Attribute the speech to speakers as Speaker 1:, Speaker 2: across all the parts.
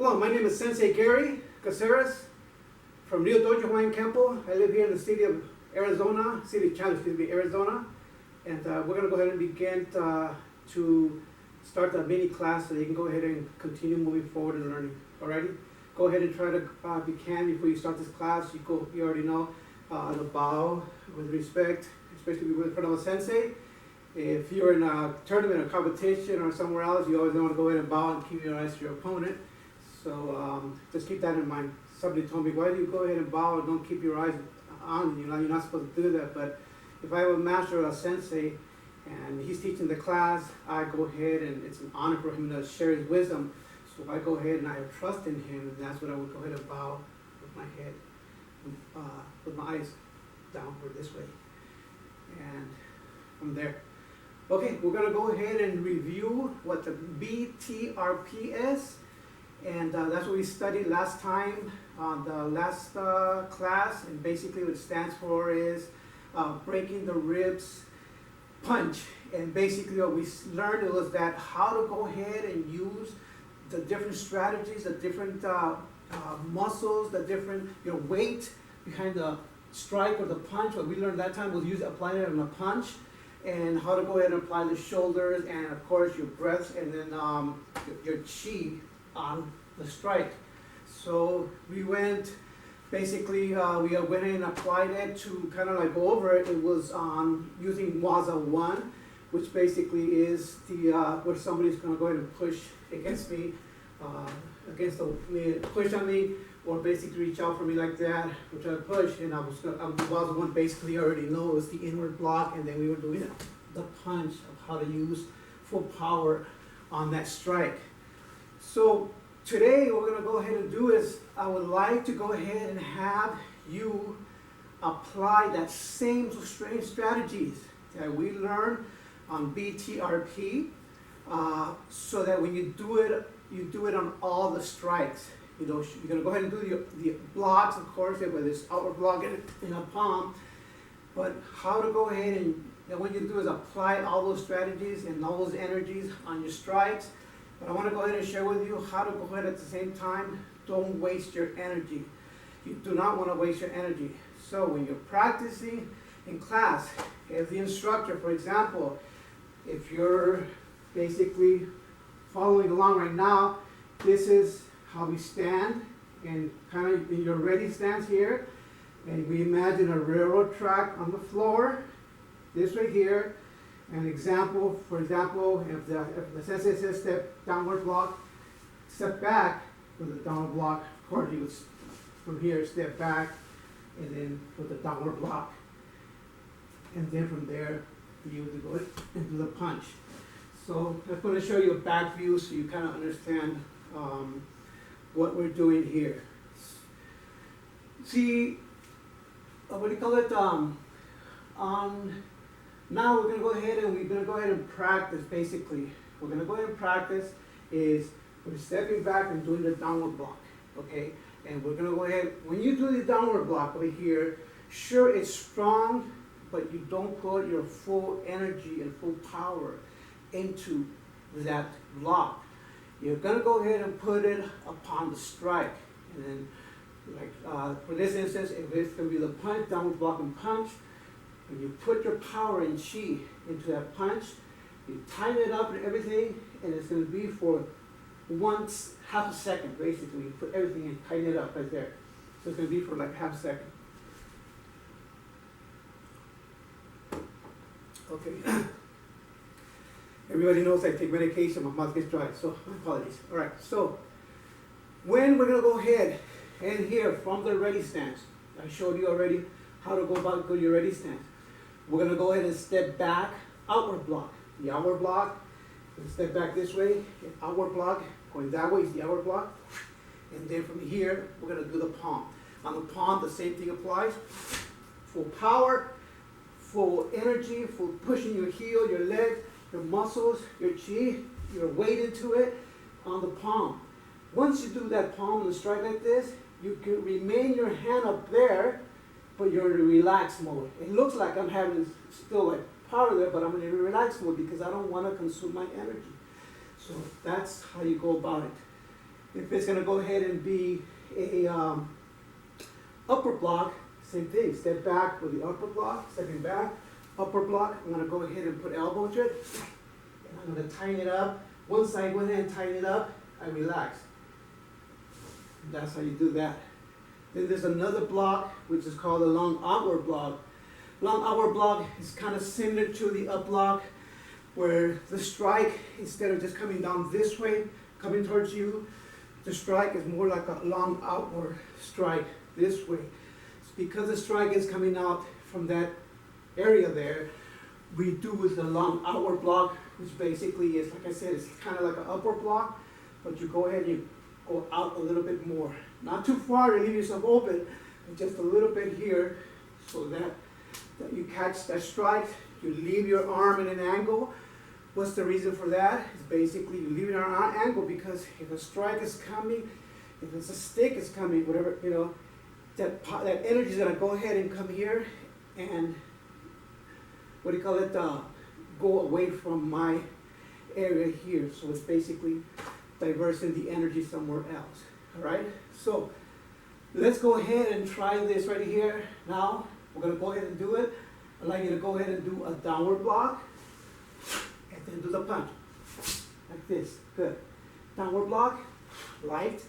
Speaker 1: Hello, my name is Sensei Gary Caceres from Ryu Dojo Hawaiian Kenpo. I live here in the city of Arizona, Arizona. And we're going to go ahead and begin to start the mini class so you can go ahead and continue moving forward and learning. Alrighty? Go ahead and try to, if you can, before you start this class, you already know the bow with respect, especially in front of a sensei. If you're in a tournament or competition or somewhere else, you always want to go ahead and bow and keep your eyes to your opponent. So just keep that in mind. Somebody told me, why do you go ahead and bow and don't keep your eyes on? You're not supposed to do that. But if I have a master or a sensei and he's teaching the class, I go ahead and it's an honor for him to share his wisdom. So I go ahead and I have trust in him, and that's what I would go ahead and bow with my head, with my eyes downward this way. And from there. Okay, we're going to go ahead and review what the BTRP is. And that's what we studied last time on the last class. And basically what it stands for is breaking the ribs punch. And basically what we learned was that how to go ahead and use the different strategies, the different muscles, the different weight behind the strike or the punch. What we learned that time was applying it on a punch, and how to go ahead and apply the shoulders, and of course your breaths, and then your chi on the strike. So we went, basically we went in and applied it to kind of like go over it. It was using Waza 1, which basically is the where somebody's going to go ahead and push against me, push on me, or basically reach out for me like that, which I push, and Waza 1 basically I already know it was the inward block, and then we were doing the punch of how to use full power on that strike. So today what we're going to go ahead and do is I would like to go ahead and have you apply that same strength strategies that we learned on BTRP, so that when you do it on all the strikes. You're going to go ahead and do the blocks, of course, whether it's outward block in a palm, but how to go ahead and what you do is apply all those strategies and all those energies on your strikes. But I want to go ahead and share with you how to go ahead at the same time. Don't waste your energy. You do not want to waste your energy. So when you're practicing in class, as the instructor, for example, if you're basically following along right now, this is how we stand, and kind of in your ready stance here, and we imagine a railroad track on the floor, this right here. An example, for example, if the sensei says step downward block, step back with the downward block. Of course, you would from here step back, and then with the downward block, and then from there you would go into the punch. So I'm going to show you a back view so you kind of understand what we're doing here. See, what do you call it? Now we're going to go ahead and practice. Basically, we're going to go ahead and practice is we're stepping back and doing the downward block, okay? And we're going to go ahead, when you do the downward block over here, sure it's strong, but you don't put your full energy and full power into that block. You're going to go ahead and put it upon the strike. And then, like for this instance, if it's going to be the punch, downward block and punch, when you put your power and chi into that punch, you tighten it up and everything, and it's going to be for half a second, basically. You put everything and tighten it up right there. So it's going to be for like half a second. Okay. Everybody knows I take medication, my mouth gets dry, so my apologies. All right, so when we're going to go ahead and here from the ready stance, I showed you already how to go about your ready stance. We're going to go ahead and step back, outward block. The outward block, step back this way, outward block, going that way is the outward block. And then from here, we're going to do the palm. On the palm, the same thing applies. Full power, full energy, full pushing your heel, your leg, your muscles, your chi, your weight into it on the palm. Once you do that palm and strike like this, you can remain your hand up there, but you're in a relaxed mode. It looks like I'm having still like power there, but I'm in a relaxed mode because I don't want to consume my energy. So that's how you go about it. If it's gonna go ahead and be a upper block, same thing. Step back with the upper block, stepping back, upper block. I'm gonna go ahead and put elbow to it. And I'm gonna tighten it up. One side, one hand, tighten it up, and relax. That's how you do that. Then there's another block, which is called a long outward block. Long outward block is kind of similar to the up block, where the strike, instead of just coming down this way, coming towards you, the strike is more like a long outward strike this way. It's because the strike is coming out from that area there, we do with the long outward block, which basically is, like I said, it's kind of like an upward block, but you go ahead and you go out a little bit more. Not too far to leave yourself open, but just a little bit here, so that you catch that strike, you leave your arm in an angle. What's the reason for that? It's basically you leave it on an angle because if a strike is coming, if it's a stick is coming, whatever, you know, that energy is gonna go ahead and come here and, what do you call it, go away from my area here. So it's basically diverting the energy somewhere else, all right? So let's go ahead and try this right here. Now, we're gonna go ahead and do it. I'd like you to go ahead and do a downward block, and then do the punch, like this, good. Downward block, light,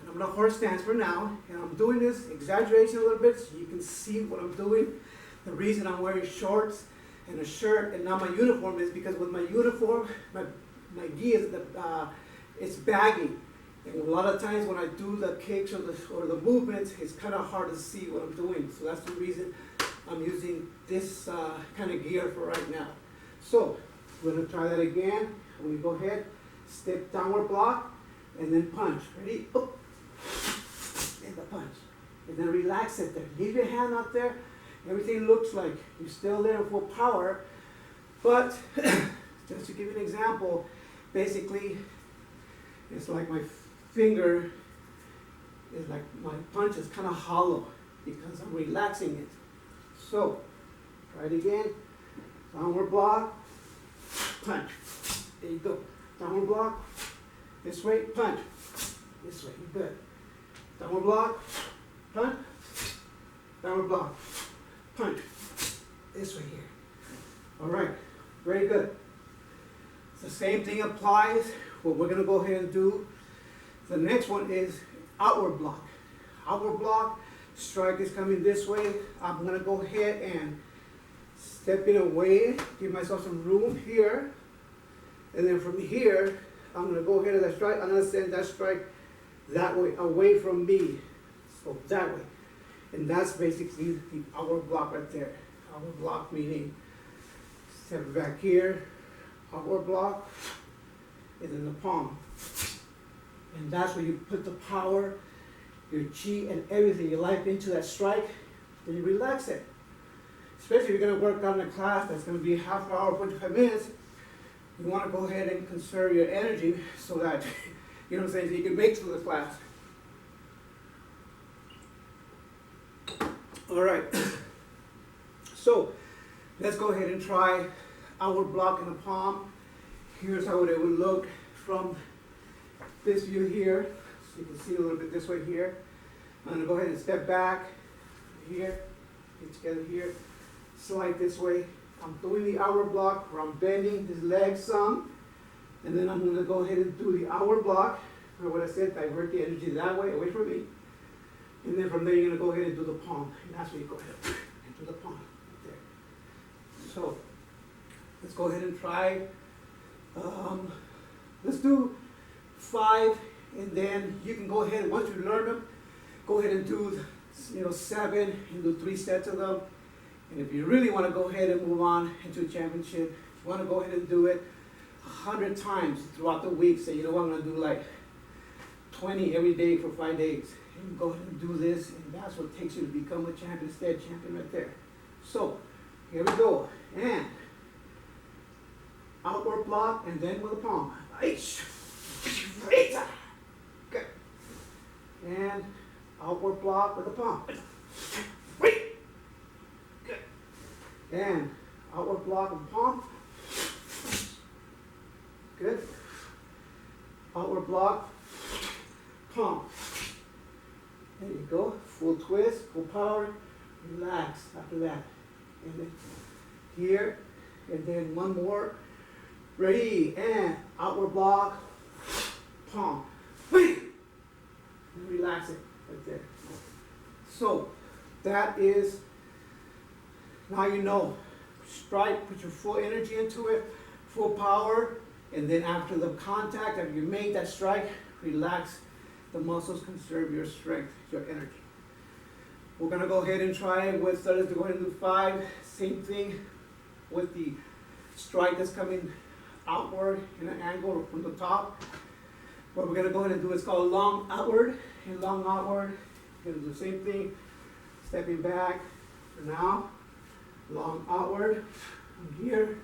Speaker 1: and I'm gonna horse stance for now, and I'm doing this exaggeration a little bit so you can see what I'm doing. The reason I'm wearing shorts and a shirt and not my uniform is because with my uniform, my gi is it's baggy. And a lot of times when I do the kicks or the movements, it's kind of hard to see what I'm doing. So that's the reason I'm using this kind of gear for right now. So we're gonna try that again. We go ahead, step downward block, and then punch. Ready? Up. And the punch. And then relax it there. Leave your hand out there. Everything looks like you're still there in full power. But just to give you an example, basically, it's like my finger is like my punch is kind of hollow because I'm relaxing it. So, try it again. Downward block, punch. There you go. Downward block, this way, punch. This way, good. Downward block, punch. Downward block, punch. This way here. All right, very good. The same thing applies. What we're gonna go ahead and do, the next one is outward block. Outward block, strike is coming this way. I'm gonna go ahead and step in away, give myself some room here. And then from here, I'm gonna go ahead and that strike, I'm gonna send that strike that way, away from me. So that way. And that's basically the outward block right there. Outward block meaning step back here, outward block, and then the palm. And that's where you put the power, your chi, and everything, your life into that strike, then you relax it. Especially if you're gonna work out in a class that's gonna be half an hour, 45 minutes, you wanna go ahead and conserve your energy so that, you know what I'm saying, so you can make it through the class. All right, so let's go ahead and try outward block in the palm. Here's how it would look from this view here. So you can see a little bit this way here. I'm gonna go ahead and step back here, get together here, slide this way. I'm doing the outward block where I'm bending this leg some, and then I'm gonna go ahead and do the outward block. Remember what I said, divert the energy that way, away from me. And then from there, you're gonna go ahead and do the palm. And that's where you go ahead and do the palm, right there. So, let's go ahead and try. Let's do 5, and then you can go ahead, once you learn them, go ahead and do 7, and do 3 sets of them. And if you really wanna go ahead and move on into a championship, you wanna go ahead and do it 100 times throughout the week. Say, you know what, I'm gonna do like 20 every day for 5 days. And you go ahead and do this, and that's what takes you to become a champion, stead champion right there. So, here we go. And outward block, and then with the palm. Good. And outward block with the palm. Good. And outward block with the palm. Good. Outward block palm. There you go, full twist, full power, relax after that. And then here, and then one more. Ready, and outward block, palm. And relax it right there. So that is, now you know, strike, put your full energy into it, full power, and then after the contact, after you make that strike, relax the muscles, conserve your strength, your energy. We're gonna go ahead and try it with, let's go ahead and do 5, same thing with the strike that's coming outward in an angle from the top. What we're gonna go ahead and do is called long outward, and long outward, you're gonna do the same thing, stepping back for now, long outward, from here,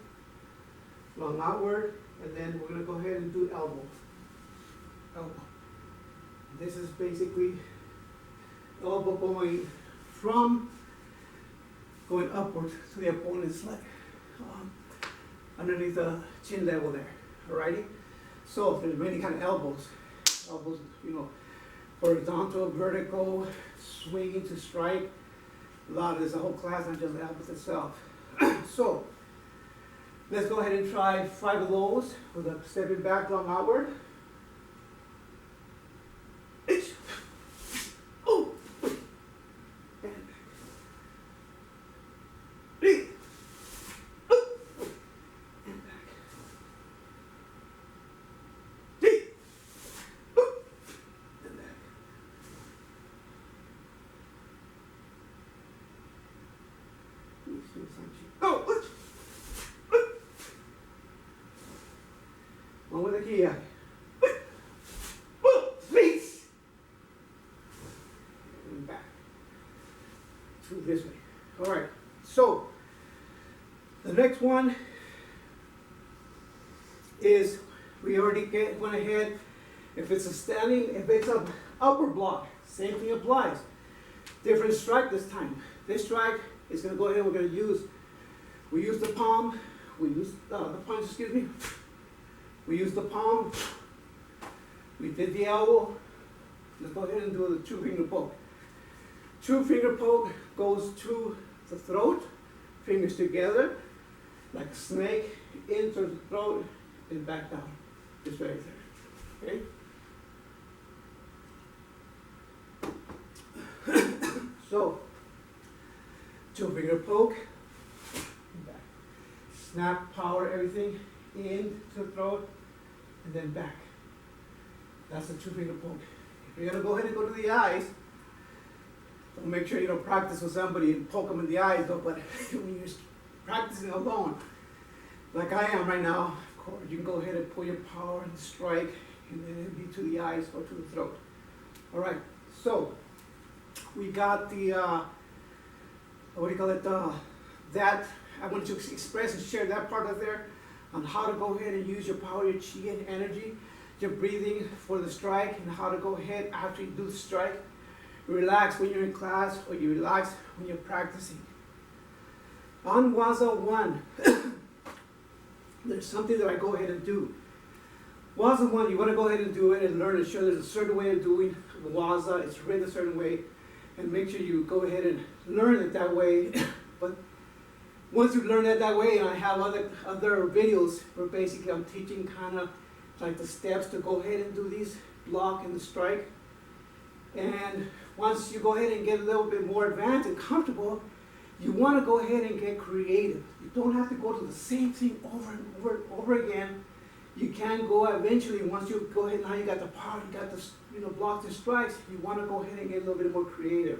Speaker 1: long outward, and then we're gonna go ahead and do elbow. Elbow. This is basically elbow going upward to the opponent's leg, underneath the chin level there. Alrighty. So there's many kind of elbows. Elbows, you know, horizontal, vertical, swinging to strike. There's a whole class on just elbows itself. So let's go ahead and try 5 of those with a stepping back, long outward. One with a key. Release. And back. 2 this way. All right. So the next one is, we already went ahead. If it's a standing, if it's an upward block, same thing applies. Different strike this time. This strike is going to go ahead. We're going to use. We use the palm. We use the punch. Excuse me. We use the palm. We did the elbow. Let's go ahead and do the 2-finger poke. 2-finger poke goes to the throat, fingers together, like a snake, into the throat, and back down. Just right there. Okay? So, 2-finger poke, and back. Snap, power, everything into the throat, and then back. That's a 2-finger poke. If you're gonna go ahead and go to the eyes, don't make sure you don't practice with somebody and poke them in the eyes, though, but when you're practicing alone, like I am right now, of course, you can go ahead and pull your power and strike, and then it'll be to the eyes or to the throat. All right, so we got the, what do you call it, that, I want to express and share that part of there on how to go ahead and use your power, your chi and energy, your breathing for the strike, and how to go ahead after you do the strike. Relax when you're in class, or you relax when you're practicing. On Waza 1, there's something that I go ahead and do. Waza 1, you want to go ahead and do it and learn and show there's a certain way of doing the Waza. It's written a certain way, and make sure you go ahead and learn it that way. But once you learn it that way, and I have other videos where basically I'm teaching kind of like the steps to go ahead and do these block and the strike. And once you go ahead and get a little bit more advanced and comfortable, you want to go ahead and get creative. You don't have to go to the same thing over and over again. You can go eventually, once you go ahead, now you got the power, you got the blocks and strikes, you want to go ahead and get a little bit more creative.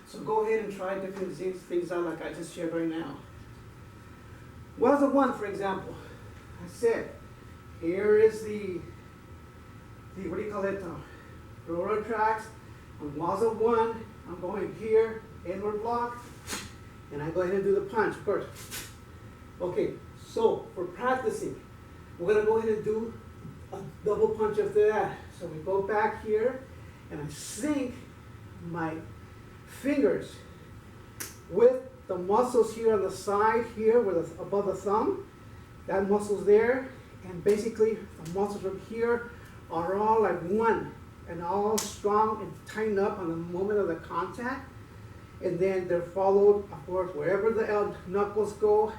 Speaker 1: So go ahead and try different things out like I just shared right now. Waza 1, for example, I said, here is the what do you call it, roller tracks. On Waza 1, I'm going here, inward block, and I go ahead and do the punch, of course. Okay, so for practicing, we're going to go ahead and do a double punch after that. So we go back here, and I sink my fingers with the muscles here on the side here, above the thumb. That muscle's there, and basically the muscles from here are all like one. and all strong and tighten up on the moment of the contact. And then they're followed, of course, wherever the knuckles go,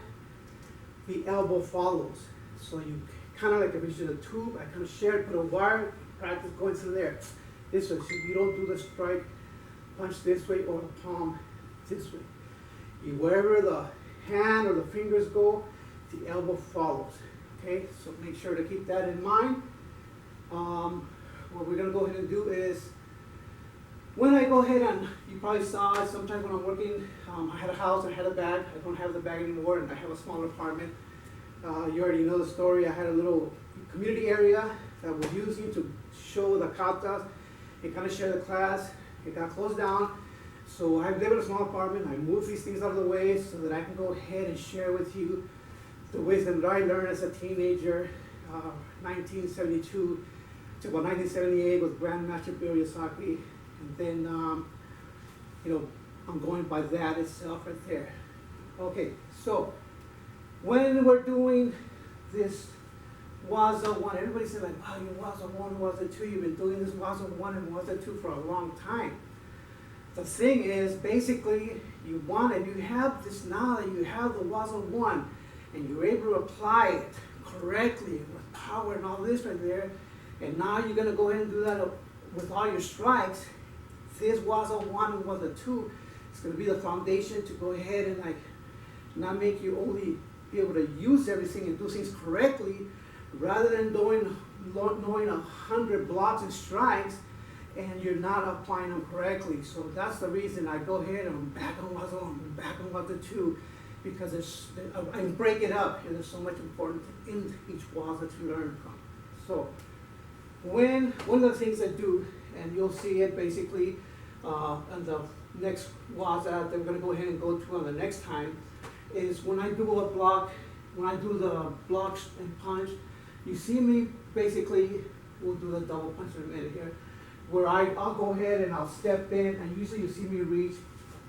Speaker 1: the elbow follows. So you kind of like if it's in a tube, I kind of share, put a wire, practice going through there. This way, so you don't do the strike, punch this way, or the palm this way. Wherever the hand or the fingers go, the elbow follows. Okay, so make sure to keep that in mind. What we're gonna go ahead and do is, when I go ahead and, you probably saw it sometimes when I'm working, I had a house, I had a bag, I don't have the bag anymore, and I have a smaller apartment. You already know the story. I had a little community area that was using to show the katas. It kind of shared the class. It got closed down. So I live in a small apartment. I moved these things out of the way so that I can go ahead and share with you the wisdom that I learned as a teenager, 1972 to about 1978 with Grandmaster Biryasaki. And then, you know, I'm going by that itself right there. Okay, so when we're doing this Waza 1, everybody said like, wow, you Waza 1, Waza 2, you've been doing this Waza 1 and Waza 2 for a long time. The thing is, basically, you want it, you have this knowledge, you have the Waza 1, and you're able to apply it correctly with power and all this right there, and now you're gonna go ahead and do that with all your strikes. This Waza 1 and Waza 2 is gonna be the foundation to go ahead and like, not make you only be able to use everything and do things correctly, rather than knowing 100 blocks and strikes and you're not applying them correctly. So that's the reason I go ahead and I'm back on Waza 1, I'm back on Waza 2, because I break it up, and there's so much important in each Waza to learn from. So one of the things I do, and you'll see it basically on the next Waza that we're gonna go ahead and go to on the next time, is when I do a block, when I do the blocks and punch, you see me basically, we'll do the double punch in a minute here, where I'll go ahead and I'll step in, and usually you see me reach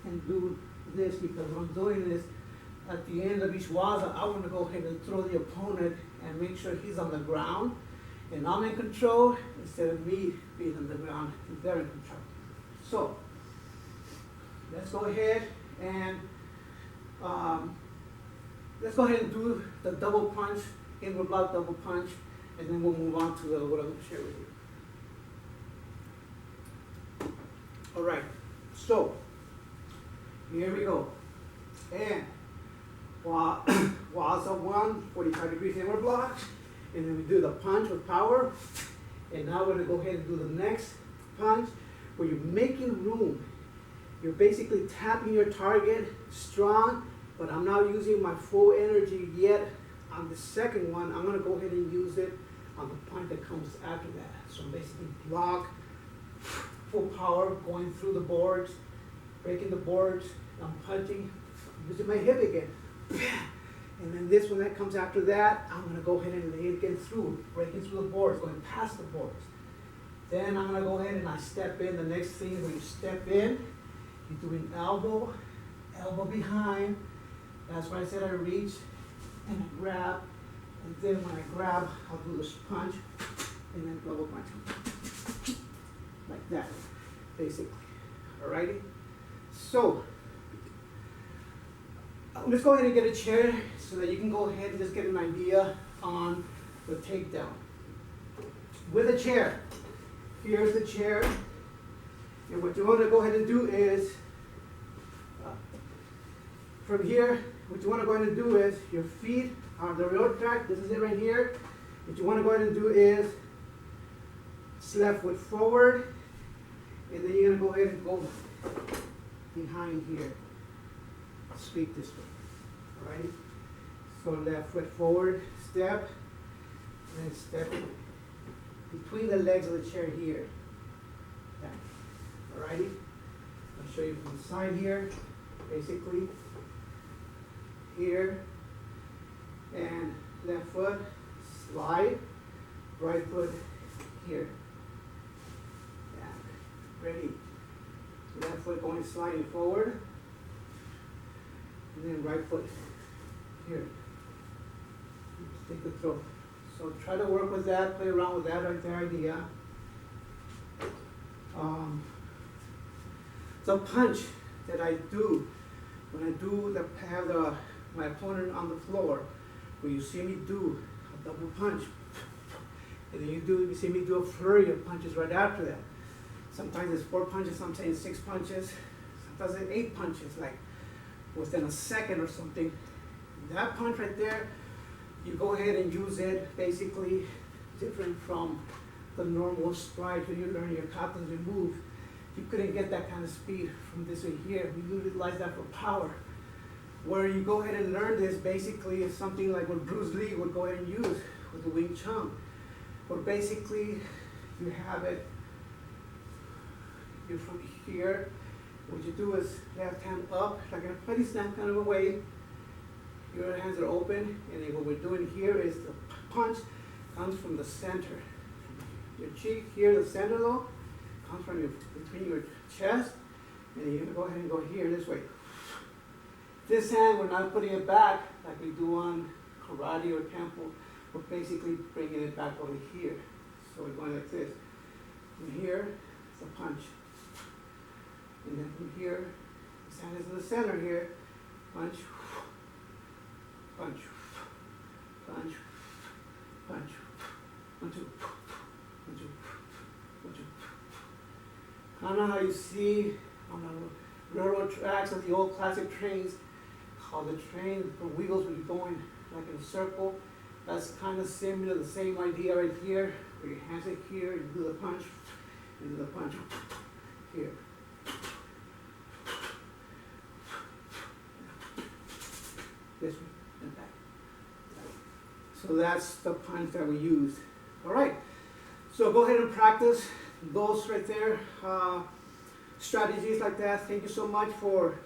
Speaker 1: and do this, because when I'm doing this, at the end of each Waza, I want to go ahead and throw the opponent and make sure he's on the ground, and I'm in control instead of me being on the ground, and they're in control. So, let's go ahead and do the double punch, inward block double punch, and then we'll move on to what I'm going to share with you. All right, so here we go. And Waza 1, 45 degrees inward block, and then we do the punch with power. And now we're going to go ahead and do the next punch, where you're making room. You're basically tapping your target strong, but I'm not using my full energy yet on the second one. I'm going to go ahead and use it on the punch that comes after that. So basically block, full power, going through the boards, breaking the boards, I'm punching, using my hip again. And then this one that comes after that, I'm going to go ahead and lay it again through, breaking through the boards, going past the boards. Then I'm going to go ahead and I step in. The next thing is when you step in, you're doing elbow, elbow behind. That's why I said I reach and I grab. And then when I grab, I'll do this punch and then double punch. Like that, basically. Alrighty? So, let's go ahead and get a chair so that you can go ahead and just get an idea on the takedown. With a chair, here's the chair. And what you want to go ahead and do is, from here, what you want to go ahead and do is, your feet on the railroad track, this is it right here. What you want to go ahead and do is, left foot forward, and then you're going to go ahead and go behind here. Sweep this way. Alright? So left foot forward, step, and then step between the legs of the chair here. Alrighty? I'll show you from the side here. Basically, here, and left foot, slide, right foot here. Ready. Left foot going sliding forward. And then right foot here. Take the throw. So try to work with that, play around with that right there idea. The punch that I do when I do have my opponent on the floor, where you see me do a double punch, and then you see me do a flurry of punches right after that. Sometimes it's 4 punches, sometimes it's 6 punches, sometimes it's 8 punches, like within a second or something. That punch right there, you go ahead and use it basically different from the normal stride when you learn your katas and move. You couldn't get that kind of speed from this right here. We utilize that for power. Where you go ahead and learn this basically is something like what Bruce Lee would go ahead and use with the Wing Chun. Where basically you have it, you're from here. What you do is left hand up, like in a petty stand kind of a way. Your hands are open, and then what we're doing here is the punch comes from the center. Your cheek here, the center though, comes from between your chest, and then you're gonna go ahead and go here this way. This hand, we're not putting it back like we do on karate or Kenpo. We're basically bringing it back over here. So we're going like this. From here, it's a punch. And then from here, this hand is in the center here. Punch, punch, punch, punch, one, two, one, two, one, two. Kind of how you see on the railroad tracks of the old classic trains, how the wheels would be going like in a circle. That's kind of similar, the same idea right here, where your hands are here, you do the punch, and do the punch here. This way and back. So that's the punch that we use. All right, so go ahead and practice those right there. Strategies like that. Thank you so much for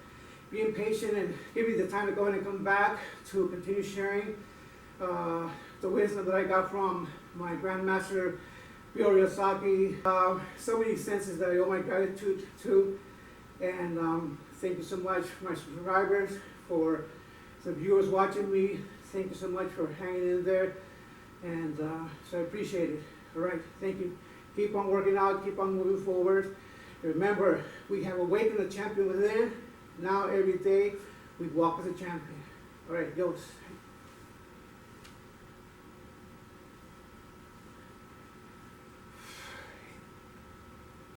Speaker 1: being patient and giving me the time to go ahead and come back to continue sharing the wisdom that I got from my grandmaster, Ryu Dojo. So many senses that I owe my gratitude to. And thank you so much for my subscribers, for the viewers watching me. Thank you so much for hanging in there. And so I appreciate it. All right, thank you. Keep on working out, keep on moving forward. Remember, we have awakened the champion within. Now every day we walk as a champion. All right, yos.